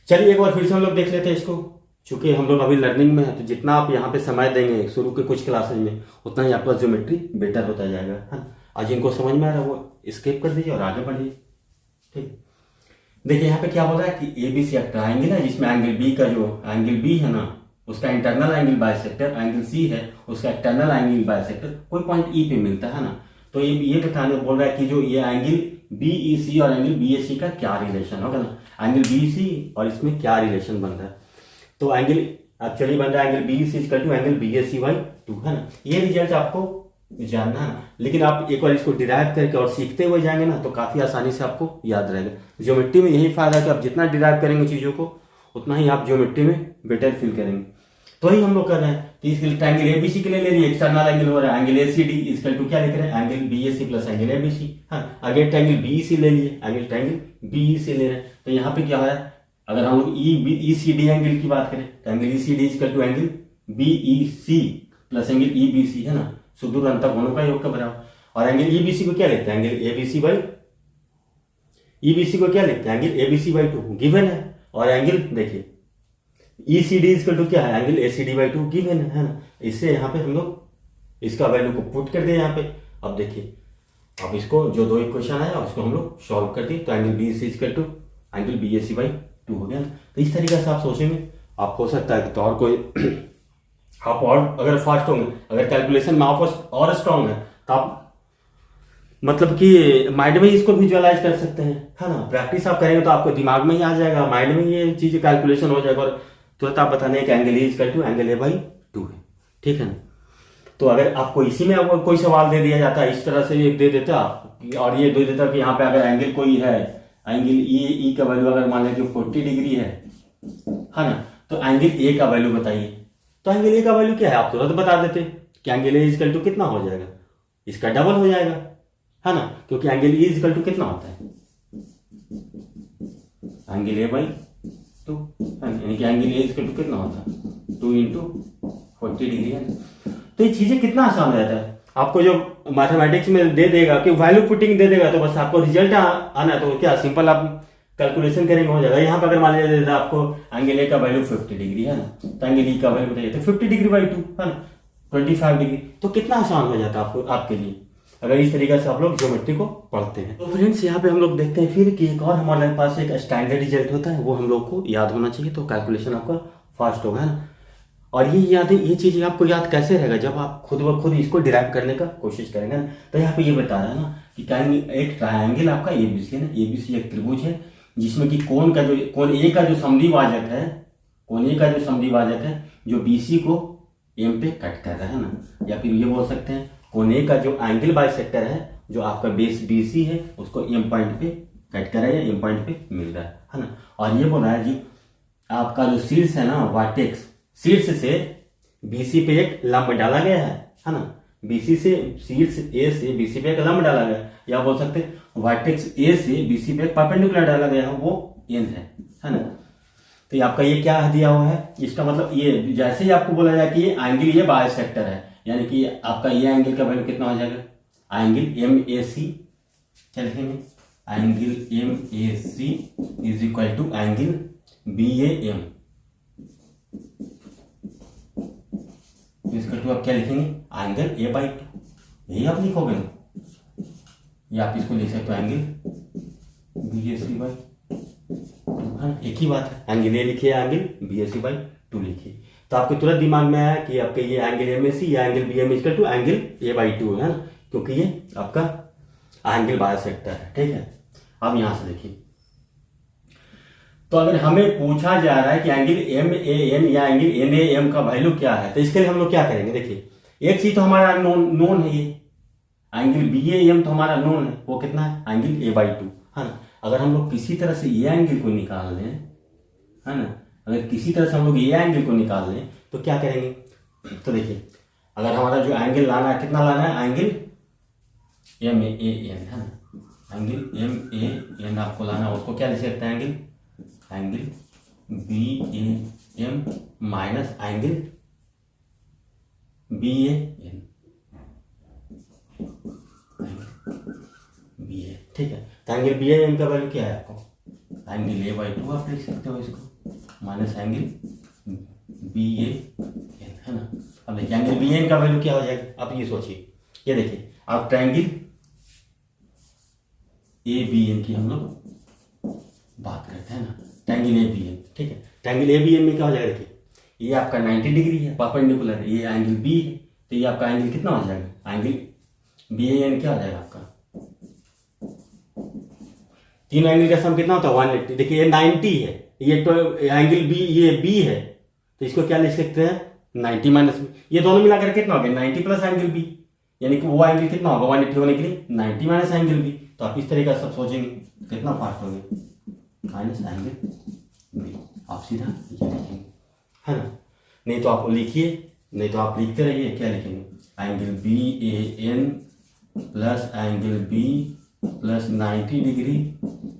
चलिए एक बार फिर से हम लोग देख लेते हैं इसको, चूंकि हम लोग अभी लर्निंग में है, तो जितना आप यहाँ पे समय देंगे शुरू के कुछ क्लासेज में, उतना ही आपका ज्योमेट्री बेटर होता जाएगा, है ना। आज जिनको समझ में आ रहा है वो स्किप कर दीजिए और आगे बढ़िए, ठीक। देखिए यहाँ पे क्या बोल रहा है कि ABC एक ट्राइंगल है जिसमें एंगल B का जो एंगल B है ना, उसका internal angle bisector, angle C है उसका एक्सटर्नल एंगल बाइसेक्टर कोई पॉइंट E पे मिलता है ना। तो ये बताने बोल रहा है कि जो ये एंगल BEC और एंगल BAC का क्या रिलेशन होगा ना, एंगल BC और इसमें क्या रिलेशन बन रहा है। तो एंगल एक्चुअली बन रहा है angle BEC equal to angle BAC/2 है ना। ये रिजल्ट आपको जानना है, लेकिन आप एक बार इसको डिराइव करके और सीखते हुए जाएंगे ना तो काफी आसानी से आपको याद रहेगा। ज्योमेट्री में यही फायदा है कि आप जितना डिराइव करेंगे चीजों को, उतना ही आप ज्योमेट्री में बेटर फील करेंगे। तो ही हम लोग कर रहे हैं। तो इसके लिए ट्रायंगल ABC के लिए ले लिए, एक्सटर्नल एंगल हो रहा है एंगल ACD इक्वल टू क्या लिख रहे हैं, angle BAC plus angle ABC। हाँ, अगेन ट्रायंगल BEC ले लिए, ट्रायंगल BEC ले रहे हैं। तो यहाँ पे क्या हो रहा है, अगर हम लोग ECD एंगल की बात करें तो angle ECD equal to angle BEC plus angle EBC है ना, सुदूर अंतर कोणों का योग का बराबर। और एंगल EBC को क्या लिखते हैं, एंगल EBC को क्या लिखते हैं, एंगल ABC/2 गिवन है। और एंगल देखिए ECD इक्वल टू क्या है, एंगल ACD/2 गिवन है ना। इससे यहाँ पे हम लोग इसका वैल्यू को पुट कर दिए यहाँ पे। अब देखिए, अब इसको जो दो इक्वेशन आया उसको हम लोग सॉल्व कर दिए, तो angle BEC equal to angle BAC/2 हो गया। तो इस तरीके से आप सोचेंगे, आप हो सकता है कि तो और कोई आप और अगर फास्ट होंगे, अगर कैलकुलेशन में आप और स्ट्रांग है तो आप मतलब कि माइंड में इसको विजुअलाइज कर सकते हैं, है ना। प्रैक्टिस आप करेंगे तो आपको दिमाग में ही आ जाएगा, माइंड में ये चीज कैलकुलेशन हो जाएगा और तुरंत आप बताने कि angle equal to angle A/2 है, ठीक है ना। तो अगर आपको इसी में आपको कोई सवाल दे दिया जाता है, इस तरह से एक दे देता और ये दे देता कि यहाँ पे अगर एंगल कोई है, एंगल E का वैल्यू अगर मान लें कि 40 डिग्री है ना, तो एंगल A का वैल्यू बताइए। तो एंगल A का वैल्यू क्या है आप तुरंत बता देते कि एंगल A इक्वल टू कितना हो जाएगा, इसका डबल हो जाएगा, है ना, क्योंकि एंगल E इक्वल टू कितना होता है, एंगल A/2, यानी कि एंगल A इक्वल टू कितना होता है 2 × 40 डिग्री है। तो ये चीजें कितना आसान हो जाता है। आपको जो मैथमेटिक्स में दे देगा कि वैल्यू पुटिंग दे देगा, तो बस आपको रिजल्ट आना है, तो क्या सिंपल आप कैलकुलेशन करेंगे हो जाएगा। यहाँ पर अगर मान लीजिए आपको एंगल A का वैल्यू 50 डिग्री है ना, तो एंगल E का वैल्यू बताइए, तो 50 डिग्री/2 है ना, 25 डिग्री। तो कितना आसान हो जाता है आपको, आपके लिए, अगर इस तरीके से आप लोग ज्योमेट्री को पढ़ते हैं। तो फ्रेंड्स यहाँ पे हम लोग देखते हैं फिर कि एक और हमारे पास एक स्टैंडर्ड रिजल्ट होता है, वो हम लोग को याद होना चाहिए, तो कैलकुलेशन आपका फास्ट होगा, है ना। और ये याद है, ये चीज़ आपको याद कैसे रहेगा जब आप खुद ब खुद इसको डिराइव करने का कोशिश करेंगे ना। तो यहाँ पे ये बता रहा है ना कि एक ट्रायंगल आपका एबीसी है ना, एबीसी एक त्रिभुज है जिसमें कि कोण ए का जो समद्विभाजक है, कोण ए का जो समद्विभाजक है जो बीसी को एम पे कट कर रहा है ना, या फिर ये बोल सकते हैं कोण ए का जो एंगल बाइसेक्टर है जो आपका बेस बीसी है उसको एम पॉइंट पे कट कर रहा है या एम पॉइंट पे मिल रहा है ना। और ये बोल रहा है जी आपका जो शीर्ष है ना वर्टेक्स, शीर्ष से बीसी पे एक लंब डाला गया है ना, बीसी से शीर्ष ए से बीसी पे एक लंब डाला गया, या बोल सकते हैं वर्टेक्स ए से बीसी पे एक परपेंडिकुलर डाला गया है, वो एन है ना। तो आपका ये क्या दिया हुआ है, इसका मतलब ये जैसे ही आपको बोला जाए कि ये एंगल ये बाइसेक्टर है, यानी कि आपका ये एंगल का वैल्यू कितना हो जाएगा, एंगल एम ए सी, क्या लिखेंगे, angle M A C is equal to angle B A M, इसका टू आप क्या लिखेंगे, एंगल ए बाई टू, यही आप लिखोगे ना, या आप इसको लिख सकते हो angle B A C by, एक ही बात है, एंगल ए लिखिए angle B A C by two लिखिए। तो आपके तुरंत दिमाग में आया कि आपके ये एंगल एम ए सी या angle B M equal to angle A by two है ना, क्योंकि ये आपका एंगल बाइसेक्टर है। ठीक है, अब यहां से देखिए, तो अगर हमें पूछा जा रहा है कि एंगल एम ए एन या एंगल एन ए एम का वैल्यू क्या है, तो इसके लिए हम लोग क्या करेंगे, देखिए एक चीज तो हमारा नोन है, ये एंगल बी ए एम तो हमारा नोन है, वो कितना है, एंगल ए बाई टू है ना। अगर हम लोग किसी तरह से ये एंगल को निकाल लें है ना, अगर किसी तरह से हम लोग ये एंगल को निकाल लें तो क्या करेंगे, तो देखिए अगर हमारा जो एंगल लाना है, कितना लाना है, एंगल एम ए एन है ना, एंगल एम ए एन आपको लाना है, उसको क्या लिख सकते हैं, angle B A M minus angle B A N, B A, ठीक है। तो एंगल बी ए एन का वैल्यू क्या है आपको, एंगल ए बाई टू आप लिख सकते हो इसको, minus angle B A N है ना। अब देखिए एंगल बी एन का वैल्यू क्या हो जाएगा, आप ये सोचिए, ये देखिए आप ट्रायंगल ए बी एन की हम लोग बात करते हैं ना, ट्रायंगल ए बी एन, ठीक है। ट्रायंगल ए बी एन में क्या हो जाएगा, देखिए ये आपका 90 डिग्री है, परपेंडिकुलर है, ये एंगल बी है, तो ये आपका एंगल कितना हो जाएगा, एंगल बी ए एन क्या हो जाएगा आपका, तीन एंगल का सम कितना होता है 180। देखिए ये 90 है, ये तो एंगल बी, ये बी है, तो इसको क्या लिख सकते हैं 90 माइनस, ये दोनों मिलाकर कितना हो गया 90 प्लस एंगल बी, यानी कि वो एंगल कितना होगा 180 होने के लिए 90 माइनस एंगल बी। तो आप इस तरह का सब सोचेंगे कितना फास्ट हो गया, माइनस एंगल बी, आप सीधा ये लिखेंगे है ना। नहीं तो आप लिखिए, नहीं तो आप लिखते रहिए, क्या लिखेंगे, angle B A N plus angle B plus 90 degree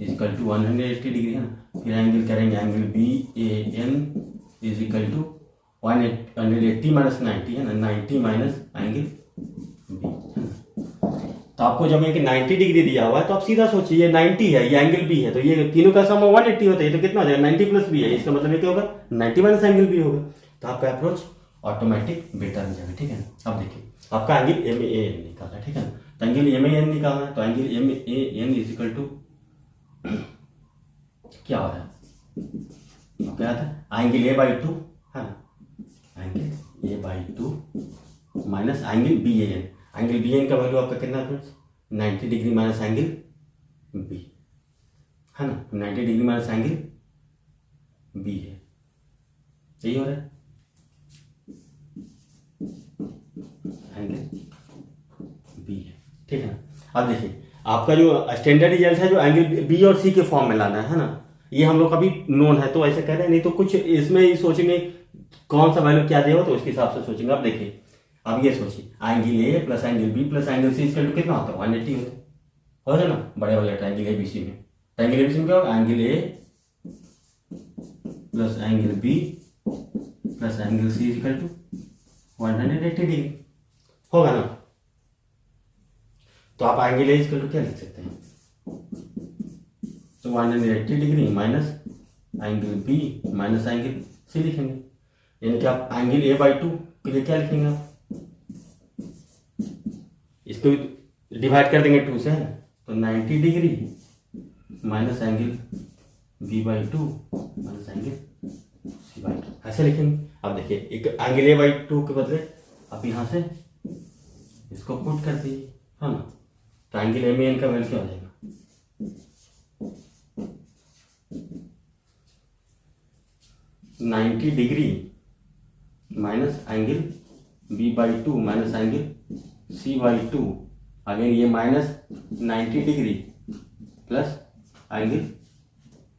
is equal to 180 degree है ना। फिर एंगल करेंगे angle B A N is equal to 180 minus 90 है ना, 90 माइनस एंगल बी है ना। तो आपको जब ये 90 डिग्री दिया हुआ है तो आप सीधा सोचिए ये 90 है, ये एंगल बी है, तो ये तीनों का सम 180 होता है, तो कितना हो जाएगा 90 प्लस बी है, इसका मतलब ये क्या होगा 90 माइनस एंगल बी होगा। तो आपका अप्रोच ऑटोमेटिक बेटर हो जाएगा, ठीक है ना। अब देखिए आपका एंगल एम ए एन निकालना है, ठीक है ना। तो एंगल एम ए एन निकालना है, तो angle M A N is equal to क्या हो रहा है, क्या था एंगल ए बाई टू है ना, angle A by two minus angle B A N, angle B N का वैल्यू आपका कितना है friends 90 degree minus angle B है ना, 90 डिग्री माइनस एंगल बी है, यही हो रहा है एंगल बी है, ठीक है ना। अब देखिए आपका जो स्टैंडर्ड रिजल्ट है जो एंगल बी और सी के फॉर्म में लाना है ना, ये हम लोग का भी नोन है तो ऐसे कह रहे हैं, नहीं तो कुछ इसमें ही सोचेंगे कौन सा वैल्यू क्या देगा तो उसके हिसाब से सोचेंगे। अब देखिए अब ये सोचिए angle A plus angle B plus angle C इसका कितना होता है 180 होता है ना, बड़े वाले ट्रायंगल ए बी सी में। ट्रायंगल ए बी सी में क्या होगा angle A plus angle B plus angle C equal to 180 degree होगा ना। तो आप एंगल ए इक्वल टू क्या लिख सकते हैं, तो 180 degree minus angle B minus angle C लिखेंगे, यानी कि आप एंगल ए बाई टू के लिए क्या लिखेंगे आप, इसको डिवाइड कर देंगे 2 से है ना, तो 90 degree minus angle B by two minus angle C by two, ऐसे लिखेंगे। अब देखिए एक एंगल ए बाई टू के बदले अब यहाँ से इसको पुट कर दीजिए, है ना, तो एंगल एम एन का वैल्यू क्या हो जाएगा 90 degree minus angle B by two minus angle C by two, again ये minus 90 degree plus angle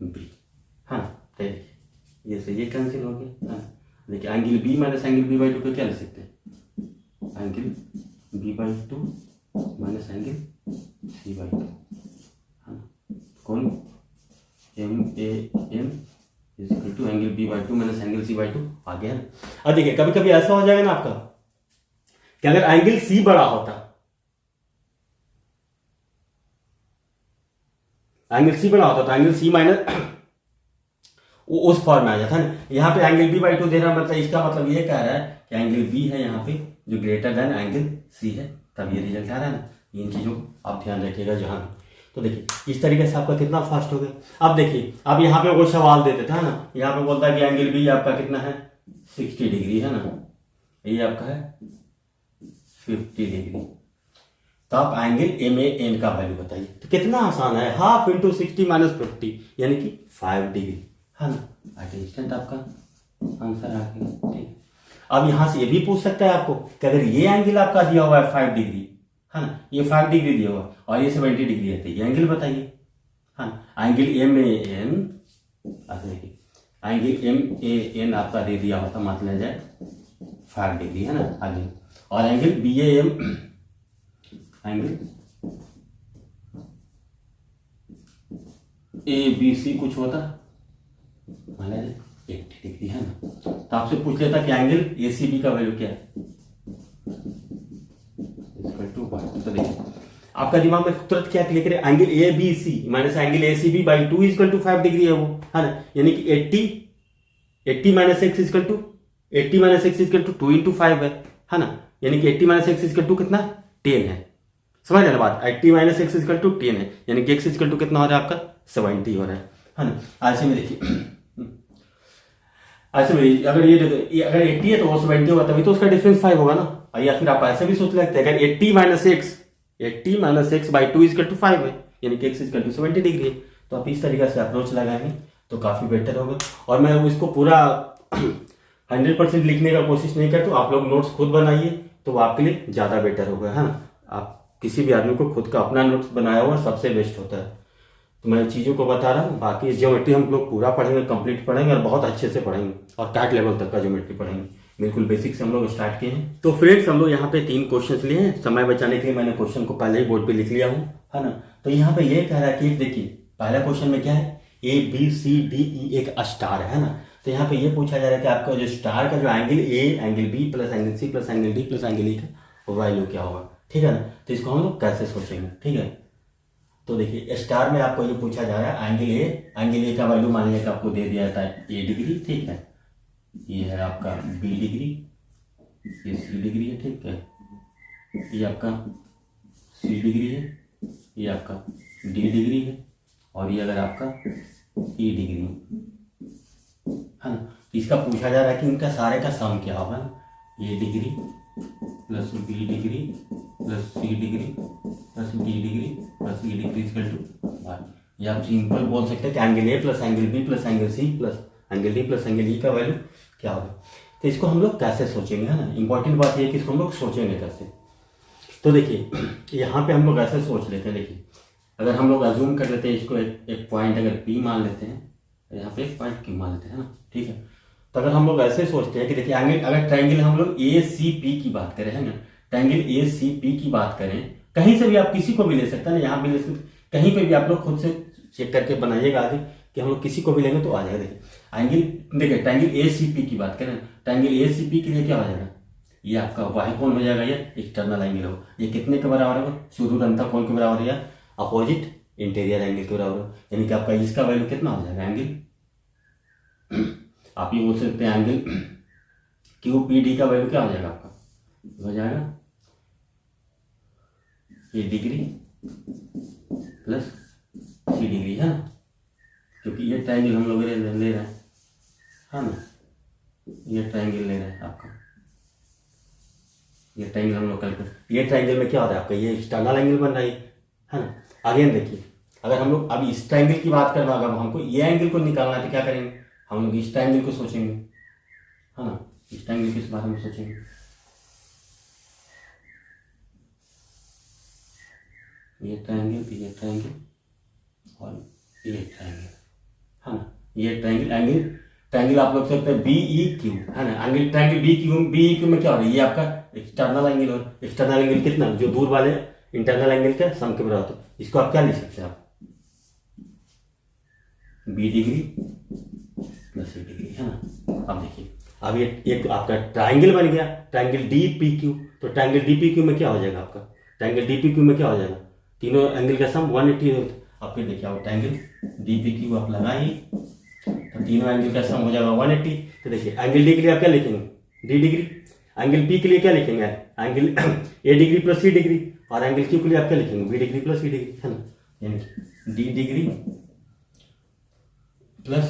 B, हाँ तो ये से ये कैंसिल हो गया, हाँ देखिए angle B minus angle B by two को क्या लिख सकते हैं, angle B by two minus angle C by two, हाँ कौन M A N equal to angle B by two minus angle C by two आ गया। अब देखिए कभी कभी ऐसा हो जाएगा ना आपका कि अगर एंगल सी बड़ा होता, एंगल सी बड़ा होता तो एंगल सी माइनस वो उस फॉर्म में आ जाता है ना। यहाँ पे एंगल बी बाई टू दे रहा, मतलब इसका मतलब ये कह रहा है कि एंगल बी है यहाँ पे जो ग्रेटर देन एंगल सी है, तब ये रिजल्ट आ रहा है ना। इन चीज़ों को आप ध्यान रखिएगा जहाँ तो देखिए इस तरीके से आपका कितना फास्ट हो गया। अब देखिए अब यहाँ पे कोई सवाल दे देता है ना, यहाँ पे बोलता है कि एंगल बी आपका कितना है 60 डिग्री है ना, ये आपका है 50 डिग्री, तो आप एंगल एम ए एन का वैल्यू बताइए। तो कितना आसान है, हाफ इंटू 60 माइनस 50 यानी कि 5 डिग्री, है ना, एट इंस्टेंट आपका आंसर आ गया। ठीक, अब यहां से ये भी पूछ सकता है आपको कि अगर ये एंगल आपका दिया हुआ है 5 डिग्री, है ना, ये 5 डिग्री दिया हुआ और ये 70 डिग्री है, तो ये एंगल बताइए, हाँ एंगल एम ए एन, देखिए एंगल एम ए एन आपका दे दिया होता मान लिया जाए 5 डिग्री, है ना आगे, और angle B A M angle A B C कुछ होता मान लिया जाए 80 डिग्री, है ना, तो आपसे पूछ लेता कि एंगल ए सी बी का वैल्यू क्या है, तो देखिए आपका दिमाग में तुरंत क्या क्लिक करे, angle A B C minus angle A C B by two is equal to 5 degree है वो, है ना, यानी कि 80 minus x is equal to 80 minus x is equal to 2 into 5 है ना, यानी कि 80 माइनस एक्स इजकल टू कितना 10 है, समझ रहे बात, 80 माइनस एक्स इजकल टू 10 है, यानी कि एक्स इजकल टू कितना हो रहा है आपका 70 हो रहा है ना। ऐसे में देखिए ऐसे में अगर ये अगर 80 है तो वो 70 होगा, तभी तो उसका डिफरेंस 5 होगा ना। या फिर आप ऐसे भी सोच सकते हैं अगर 80 minus x by two is equal to 5 है, यानी कि एक्स इजकल टू 70 डिग्री है, तो आप इस तरीके से अप्रोच लगाएंगे तो काफ़ी बेटर होगा। और मैं इसको पूरा 100% लिखने का कोशिश नहीं करता, आप लोग नोट्स खुद बनाइए तो वो आपके लिए ज़्यादा बेटर होगा, है ना। आप किसी भी आदमी को खुद का अपना नोट्स बनाया हुआ सबसे बेस्ट होता है। तो मैं चीज़ों को बता रहा हूँ, बाकी ज्योमेट्री हम लोग पूरा पढ़ेंगे, कंप्लीट पढ़ेंगे और बहुत अच्छे से पढ़ेंगे, और कैट लेवल तक का ज्योमेट्री पढ़ेंगे, बिल्कुल बेसिक से हम लोग स्टार्ट किए हैं। तो फ्रेंड्स हम लोग यहाँ पे 3 क्वेश्चन लिए हैं, समय बचाने के लिए मैंने क्वेश्चन को पहले ही बोर्ड पे लिख लिया हूँ, है ना। तो यहाँ पे ये कह रहा है कि देखिए पहला क्वेश्चन में क्या है, ए बी सी डी ई एक स्टार है ना। तो यहाँ पे ये पूछा जा रहा है कि आपका जो स्टार का जो angle A angle B plus angle C plus angle D plus angle E का वैल्यू क्या होगा, ठीक है ना। तो इसको हम लोग कैसे सोचेंगे, ठीक है। तो देखिए स्टार में आपको ये पूछा जा रहा है एंगल ए का वैल्यू मान लिया आपको दे दिया था ए डिग्री, ठीक है, ये है आपका बी डिग्री, ये सी डिग्री है, ठीक है, ये आपका सी डिग्री है, ये आपका डी डिग्री है, और ये अगर आपका ई डिग्री है ना। इसका पूछा जा रहा है कि इनका सारे का सम क्या होगा, ये degree plus B degree plus C degree plus D degree plus E degree equal to 1। ये आप सिंपल बोल सकते हैं कि angle A plus angle B plus angle C plus angle D plus angle E का वैल्यू क्या होगा। तो इसको हम लोग कैसे सोचेंगे, है ना, इंपॉर्टेंट बात ये है कि इसको हम लोग सोचेंगे कैसे। तो देखिए यहाँ पे हम लोग ऐसे सोच लेते हैं, देखिए अगर हम लोग अज्यूम कर लेते हैं इसको एक पॉइंट अगर पी मान लेते हैं, तो यहाँ पे एक पॉइंट क्यू मान लेते हैं ना, ठीक है। तो अगर हम लोग ऐसे सोचते हैं कि देखिए एंगल अगर ट्रायंगल हम लोग ए सी पी की बात करें, है ना, ट्रायंगल ए सी पी की बात करें, कहीं से भी आप किसी को भी ले सकते हैं ना, यहाँ भी ले सकते, कहीं पे भी आप लोग खुद से चेक करके बनाइएगा आगे कि हम लोग किसी को भी लेंगे तो आ जाएगा। देखिए एंगल देखिए ट्रायंगल ए सी पी की बात करें, ट्रायंगल ए सी पी के लिए क्या हो जाएगा, ये आपका वाई कोण हो जाएगा, ये एक्सटर्नल एंगल हो, ये कितने के बराबर होगा, शुरू कोण के बराबर या अपोजिट इंटीरियर एंगल के बराबर, यानी कि आपका इसका वैल्यू कितना हो जाएगा एंगल, आप ये बोल सकते हैं एंगल क्यू पी डी का वैल्यू क्या हो जाएगा आपका, हो जाएगा ये डिग्री प्लस सी डिग्री, है ना, क्योंकि ये ट्रायंगल हम लोग ले रहे हैं, है ना। ये ट्राइंगल ले रहे हैं आपका, ये ट्राइंगल हम लोग कैलकुलेट, ये ट्राइंगल में क्या हो रहा है आपका, ये एक्सटर्नल एंगल बन रही है ना। अगेन देखिए, अगर हम लोग अब इस ट्राइंगल की बात करें, अगर हमको ये एंगल को निकालना है तो क्या करेंगे, हम लोग इस ट्राइंगल को सोचेंगे, है ना, इस ट्राइंगल के बारे में सोचेंगे। ये ट्राइंगल, ये ट्राइंगल और ये ट्राइंगल, है ना, ये ट्राइंगल आप लोग सकते हैं बी ई क्यू, है ना, एंगल ट्राइंगल बी क्यू में क्या हो रहा है, ये आपका एक्सटर्नल एंगल, और एक्सटर्नल एंगल कितना, जो दूर वाले इंटरनल एंगल के सम के बराबर होता है। इसको आप क्या लिख सकते हैं, आप B degree plus A degree, है ना। अब देखिए, अब ये एक आपका ट्राइंगल बन गया, ट्राइंगल डी पी क्यू, तो ट्राइंगल डी पी क्यू में क्या हो जाएगा आपका, ट्राइंगल डी पी क्यू में क्या हो जाएगा, तीनों एंगल का सम 180 होता है। अब फिर देखिए, आप ट्राइंगल डी पी क्यू आप लगाइए तो तीनों एंगल का सम हो जाएगा 180। तो देखिए, एंगल डी के लिए आप क्या लिखेंगे, डी डिग्री, एंगल पी के लिए क्या लिखेंगे, angle A degree plus C degree, और एंगल क्यू के लिए आप क्या लिखेंगे, B degree plus C degree, है ना, यानी D degree plus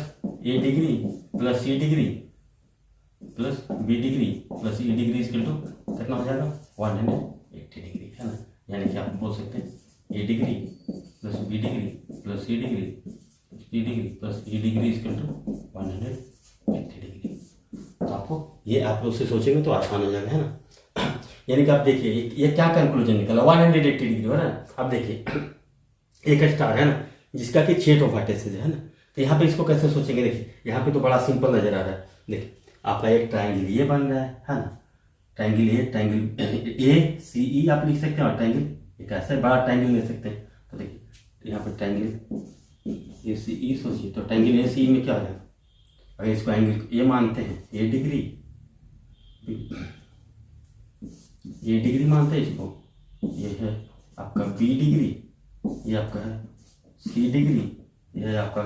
A degree plus C degree plus B degree plus E degree equal to कितना हो जाएगा, 180 डिग्री, है ना। यानी कि आप बोल सकते हैं A degree plus B degree plus C degree degree plus E degree equal to 180 degree. तो आपको ये आप लोग से सोचेंगे तो आसान हो जाएगा, है ना। यानी कि आप देखिए, ये क्या कंक्लूजन निकला, 180 डिग्री हो रहा है। अब देखिए, एक स्टार है ना, जिसका कि 6 वर्टेक्सेस है ना, तो यहाँ पे इसको कैसे सोचेंगे, देखिए यहाँ पे तो बड़ा सिंपल नजर आ रहा है। देखिए, आपका एक ट्राइंगल ये बन रहा है ना, triangle A, triangle A C ई आप लिख सकते हैं, और ट्राइंगल एक ऐसा बड़ा ट्राइंगल ले सकते हैं। तो देखिए, यहाँ पे ट्राइंगल ए सी ई सोचिए, तो ट्राइंगल ए सी ई में क्या हो जाएगा, अगर इसको एंगल ए मानते हैं, ए डिग्री मानते हैं इसको, ये है आपका बी डिग्री, ये आपका है सी डिग्री, ये है आपका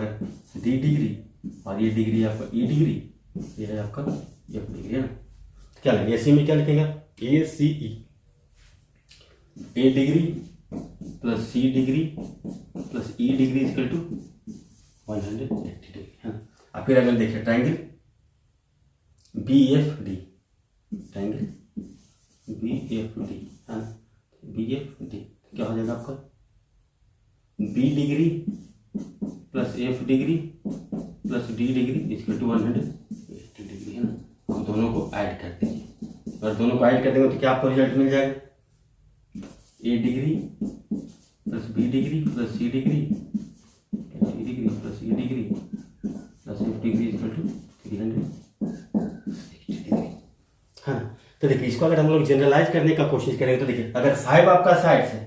डी डिग्री, और ये डिग्री आपका ई डिग्री, ये है आपका एफ डिग्री, है ना। क्या लिखेंगे, ए सी में क्या लिखेंगे, A C E, A degree plus C degree plus E degree equal to 180 degree, है ना। अब फिर अगर देखिए, triangle B F D, triangle B F D, है ना, बी एफ डी क्या हो जाएगा आपका, B degree plus F degree plus D degree equal to 180 degree, है ना। हम दोनों को ऐड कर दीजिए, अगर दोनों को ऐड कर देंगे तो क्या आपको रिजल्ट मिल जाएगा, A degree plus B degree plus C degree plus E degree plus F degree equal to 360 degree, हाँ। तो देखिए, इसको अगर हम लोग जनरलाइज करने का कोशिश करेंगे तो देखिए, अगर 5 आपका साइड से,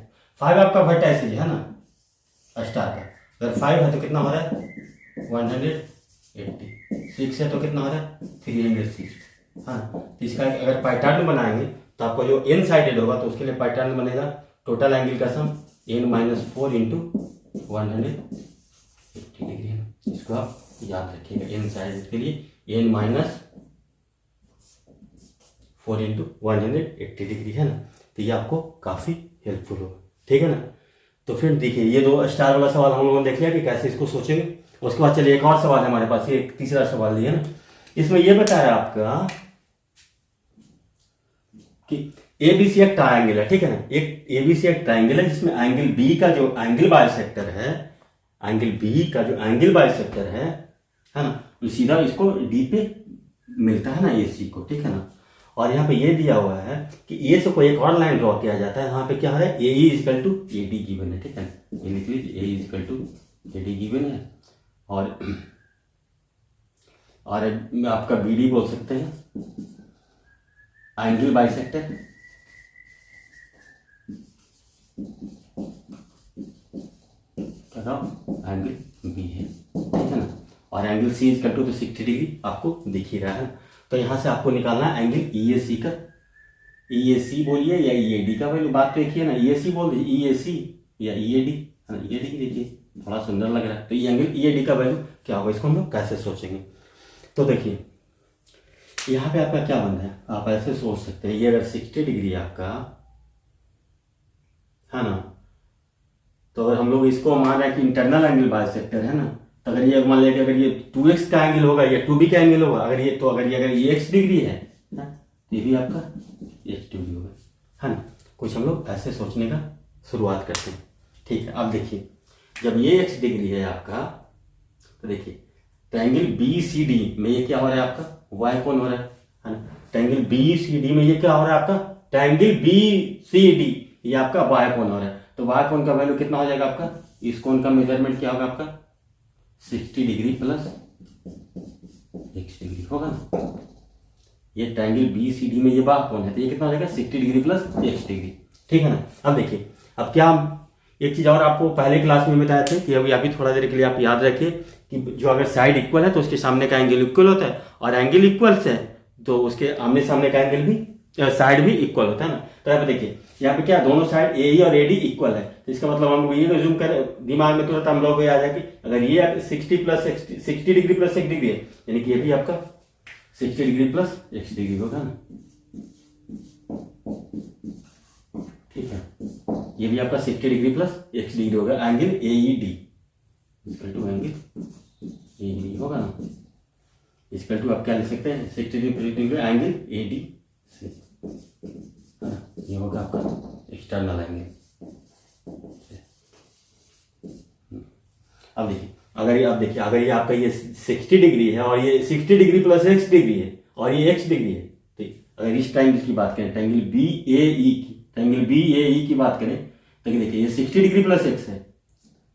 5 आपका वर्टेक्स है ना स्टार का, अगर 5 है तो कितना हो रहा है 180, 6 है तो कितना हो रहा है 360, हाँ। तो इसका अगर पैटर्न बनाएंगे तो आपको जो एन साइडेड होगा तो उसके लिए पैटर्न बनेगा टोटल एंगल का सम n-4 इंटू 180 डिग्री, है। इसको आप याद रखिएगा, एन साइडेड के लिए n-4 इंटू 180 डिग्री, है ना। तो ये आपको काफ़ी हेल्पफुल होगा, ठीक है ना। तो फिर देखिए, ये 2 स्टार वाला सवाल हम लोगों ने देख लिया कि कैसे इसको सोचेंगे। उसके बाद चलिए, एक और सवाल है हमारे पास, ये एक तीसरा सवाल दिया ना, इसमें ये बता रहा है आपका कि एबीसी एक ट्रायंगल है, ठीक है ना, एक एबीसी एक ट्रायंगल है जिसमें एंगल बी का जो एंगल बाइसेक्टर है, एंगल बी का जो एंगल बाइसेक्टर है ना, तो सीधा इसको डी पे मिलता है ना, ए सी को, ठीक है ना। और यहाँ पे ये दिया हुआ है कि ए से कोई एक और लाइन ड्रॉ किया जाता है, यहाँ पे क्या है, A E equal to A D given है, ठीक है, ये लिख लीजिए, A equal to A D given है, और आपका बी डी बोल सकते हैं एंगल बाइसेक्टर, एंगल बी है, ठीक है ना, और angle C equal to 60 degree आपको दिख ही रहा है। तो यहाँ से आपको निकालना है एंगल ई ए सी का, ई ए सी बोलिए या ई ए डी का, वैल्यू बात तो एक ही है ना, ई ए सी बोल दीजिए, ई ए सी या ई ए डी, है ना, ई ए डी लीजिए, थोड़ा सुंदर लग रहा है। तो ये एंगल ई ए डी का वैल्यू क्या होगा, इसको हम लोग कैसे सोचेंगे। तो देखिए, यहाँ पे आपका क्या बन रहा है, आप ऐसे सोच सकते हैं, ये अगर 60 डिग्री आपका है ना, तो अगर हम लोग इसको मान रहे हैं कि इंटरनल एंगल बाइसेक्टर है ना, तो अगर ये मान लिया कि अगर ये 2x का एंगल होगा या 2b का एंगल होगा, अगर ये x डिग्री है ना, तो ये भी आपका x डिग्री होगा, है ना। कुछ हम लोग ऐसे सोचने का शुरुआत करते हैं, ठीक है। अब देखिए जब ये x डिग्री है आपका, तो देखिए ट्रायंगल BCD में ये क्या हो रहा है आपका, y कोण हो रहा है ना। ट्रायंगल BCD में ये क्या हो रहा है आपका, ट्रायंगल BCD ये आपका y कोण हो रहा है। तो y कोण का वैल्यू कितना हो जाएगा आपका, इस कोण का मेजरमेंट क्या होगा आपका 60 डिग्री प्लस x डिग्री होगा ना। ये ट्रायंगल BCD में ये बाह कोण है, तो ये कितना हो जाएगा 60 डिग्री प्लस x डिग्री, ठीक है ना। अब देखिए अब क्या एक चीज और आपको पहले क्लास में बताया था कि अभी थोड़ा देर के लिए आप याद रखिए कि जो अगर साइड इक्वल है तो उसके सामने का एंगल इक्वल होता है, और एंगल इक्वल है तो उसके आमने सामने का एंगल भी साइड भी इक्वल होता है ना। तो यहाँ पे देखिए यहाँ पे क्या दोनों साइड AE और AD इक्वल है, तो इसका मतलब हम ये रिज्यूम करें दिमाग में तुरंत हम लोग आ जाए कि अगर ये 60 डिग्री प्लस x डिग्री है, यानी कि ये भी आपका 60 डिग्री प्लस x डिग्री होगा ना, ठीक है। ये भी आपका 60 डिग्री प्लस x डिग्री होगा, angle AED equal to angle AED होगा ना, इक्वल टू आप क्या लिख सकते हैं 60 डिग्री एंगल AD, ये होगा आपका एक्सटर्नल एंगल। अब देखिए अगर ये आपका ये 60 डिग्री है और ये 60 डिग्री प्लस x डिग्री है और ये x डिग्री है, ठीक। अगर इस ट्रायंगल की बात करें, ट्रायंगल BAE की बात करें, तो देखिए ये 60 डिग्री प्लस x है,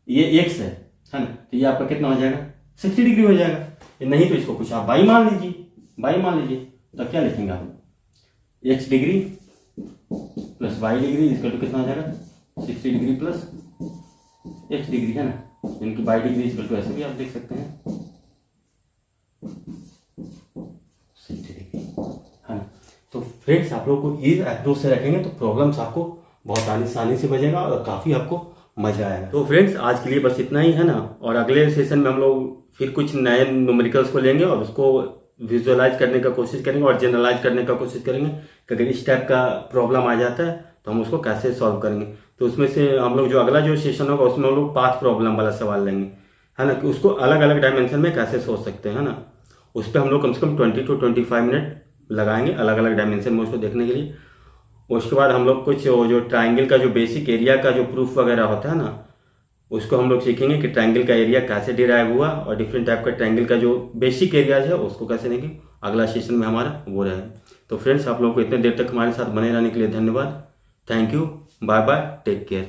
ये x है ना, तो ये आपका कितना हो जाएगा 60 डिग्री हो जाएगा। नहीं तो इसको कुछ आप y मान लीजिए, तो क्या लिखेंगे आप x degree plus y degree इसका तो कितना हो जाएगा 60 डिग्री प्लस x डिग्री, है ना। इनकी y डिग्री इसका तो ऐसे भी आप देख सकते हैं 60 डिग्री, है ना। तो फ्रेंड्स आप लोग को इस अप्रोच से रखेंगे तो प्रॉब्लम्स आपको बहुत आसानी से बचेगा और काफ़ी आपको मजा आएगा। तो फ्रेंड्स आज के लिए बस इतना ही, है ना। और अगले सेशन में हम लोग फिर कुछ नए न्यूमेरिकल्स को लेंगे और उसको विजुअलाइज करने का कोशिश करेंगे और जनरलाइज करने का कोशिश करेंगे कि अगर इस टाइप का प्रॉब्लम आ जाता है तो हम उसको कैसे सॉल्व करेंगे। तो उसमें से हम लोग जो अगला जो सेशन होगा उसमें हम लोग पाथ प्रॉब्लम वाला सवाल लेंगे, है ना, कि उसको अलग अलग डायमेंशन में कैसे सोच सकते हैं, है ना। उस पर हम लोग कम से कम 20 to 25 मिनट लगाएंगे अलग अलग डायमेंशन में उसको देखने के लिए। उसके बाद हम लोग कुछ जो ट्राइंगल का जो बेसिक एरिया का जो प्रूफ वगैरह होता है ना, उसको हम लोग सीखेंगे कि ट्रायंगल का एरिया कैसे डिराइव हुआ और डिफरेंट टाइप का ट्रायंगल का जो बेसिक एरियाज है उसको कैसे देंगे। अगला सेशन में हमारा वो रहे। तो फ्रेंड्स आप लोगों को इतने देर तक हमारे साथ बने रहने के लिए धन्यवाद। Thank you, bye bye, take care.